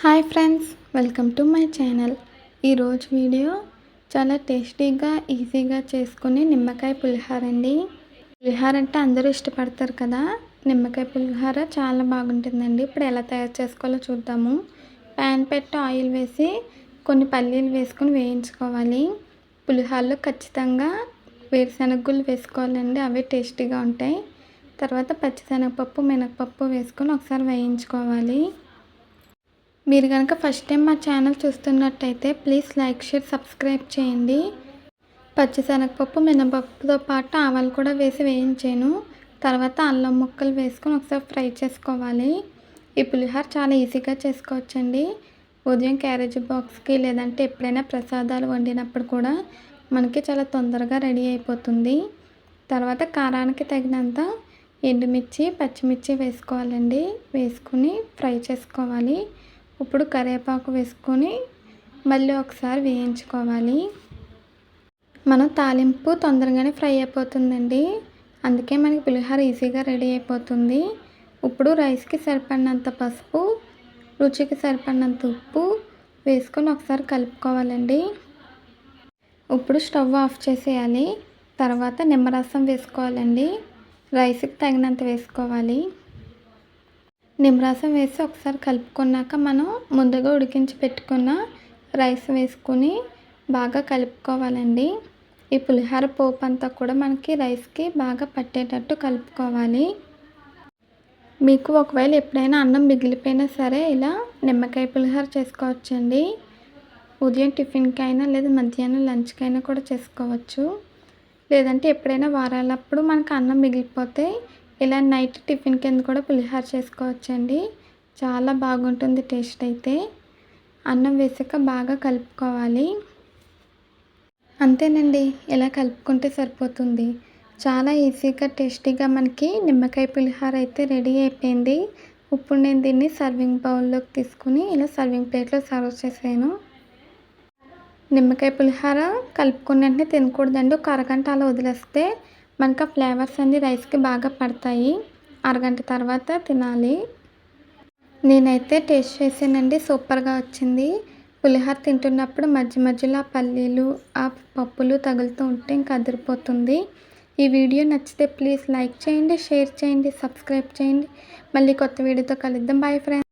Hi friends, welcome to my channel. ఈరోజు video చాలా టేస్టీగా ఈజీగా చేసుకునే నిమ్మకాయ పులిహోర అండి. పులిహోర అంటే అందరూ ఇష్టపడతారు కదా. నిమ్మకాయ పులిహోర చాలా బాగుంటుందండి. ఇప్పుడు ఎలా తయారు చేసుకోవాలో చూద్దాము. ప్యాన్ పెట్టి ఆయిల్ వేసి కొన్ని పల్లీలు వేసుకొని వేయించుకోవాలి. పులిహోరలో ఖచ్చితంగా వేరుశనగ గుళ్ళు వేసుకోవాలండి, అవే టేస్టీగా ఉంటాయి. తర్వాత పచ్చిశనగపప్పు, మినపప్పు వేసుకొని ఒకసారి వేయించుకోవాలి. మీరు కనుక ఫస్ట్ టైం మా ఛానల్ చూస్తున్నట్టయితే ప్లీజ్ లైక్, షేర్, సబ్స్క్రైబ్ చేయండి. పచ్చిశనగపప్పు, మినపప్పుతో పాటు ఆవాలు కూడా వేసి వేయించాను. తర్వాత అల్లం ముక్కలు వేసుకొని ఒకసారి ఫ్రై చేసుకోవాలి. ఈ పులిహోర చాలా ఈజీగా చేసుకోవచ్చండి. ఉదయం క్యారేజ్ బాక్స్కి లేదంటే ఎప్పుడైనా ప్రసాదాలు వండినప్పుడు కూడా మనకి చాలా తొందరగా రెడీ అయిపోతుంది. తర్వాత కారానికి తగినంత ఎండుమిర్చి, పచ్చిమిర్చి వేసుకోవాలండి. వేసుకుని ఫ్రై చేసుకోవాలి. ఇప్పుడు కరివేపాకు వేసుకొని మళ్ళీ ఒకసారి వేయించుకోవాలి. మనం తాలింపు తొందరగానే ఫ్రై అయిపోతుందండి, అందుకే మనకి పులిహోర ఈజీగా రెడీ అయిపోతుంది. ఇప్పుడు రైస్కి సరిపడినంత పసుపు, రుచికి సరిపడినంత ఉప్పు వేసుకొని ఒకసారి కలుపుకోవాలండి. ఇప్పుడు స్టవ్ ఆఫ్ చేసేయాలి. తర్వాత నిమ్మరసం వేసుకోవాలండి. రైస్కి తగినంత వేసుకోవాలి. నిమ్మరసం వేసి ఒకసారి కలుపుకున్నాక మనం ముందుగా ఉడికించి పెట్టుకున్న రైస్ వేసుకొని బాగా కలుపుకోవాలండి. ఈ పులిహోర పోపు అంతా కూడా మనకి రైస్కి బాగా పట్టేటట్టు కలుపుకోవాలి. మీకు ఒకవేళ ఎప్పుడైనా అన్నం మిగిలిపోయినా సరే ఇలా నిమ్మకాయ పులిహోర చేసుకోవచ్చండి. ఉదయం టిఫిన్కి అయినా లేదా మధ్యాహ్నం లంచ్కి అయినా కూడా చేసుకోవచ్చు. లేదంటే ఎప్పుడైనా వారాలప్పుడు మనకు అన్నం మిగిలిపోతే ఇలా నైట్ టిఫిన్ కింద కూడా పులిహోర చేసుకోవచ్చండి. చాలా బాగుంటుంది టేస్ట్ అయితే. అన్నం వేసాక బాగా కలుపుకోవాలి. అంతేనండి, ఇలా కలుపుకుంటే సరిపోతుంది. చాలా ఈజీగా టేస్టీగా మనకి నిమ్మకాయ పులిహోర అయితే రెడీ అయిపోయింది. ఇప్పుడు నేను దీన్ని సర్వింగ్ బౌల్లోకి తీసుకుని ఇలా సర్వింగ్ ప్లేట్లో సర్వ్ చేసాను. నిమ్మకాయ పులిహోర కలుపుకున్న వెంటనే తినకూడదండి. ఒక అరగంట అలా వదిలేస్తే మనకు ఆ ఫ్లేవర్స్ అన్నీ రైస్కి బాగా పడతాయి. అరగంట తర్వాత తినాలి. నేనైతే టేస్ట్ చేసానండి, సూపర్గా వచ్చింది. పులిహోర తింటున్నప్పుడు మధ్య మధ్యలో ఆ పల్లీలు, ఆ పప్పులు తగులుతూ ఉంటే ఇంకా అదిరిపోతుంది. ఈ వీడియో నచ్చితే ప్లీజ్ లైక్ చేయండి, షేర్ చేయండి, సబ్స్క్రైబ్ చేయండి. మళ్ళీ కొత్త వీడియోతో కలుద్దాం. Bye friends.